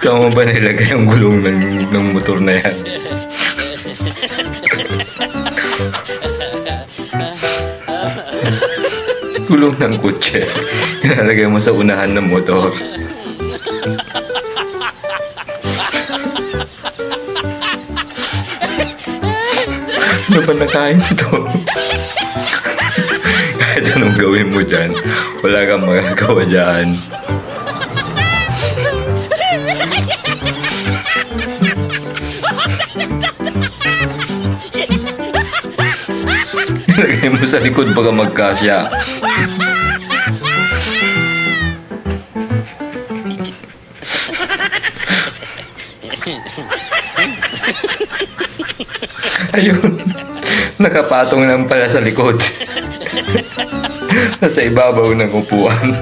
Saan mo ba nilagay ang gulong ng motor na yan? Gulong ng kotse. Nalagay mo sa unahan ng motor. Ano ba nakain ito? Kahit anong gawin mo dyan, wala kang magagawa dyan. Nilagay mo sa likod baka magkasya. Ayun, nakapatong lang pala sa likod. Nasa ibabaw ng upuan.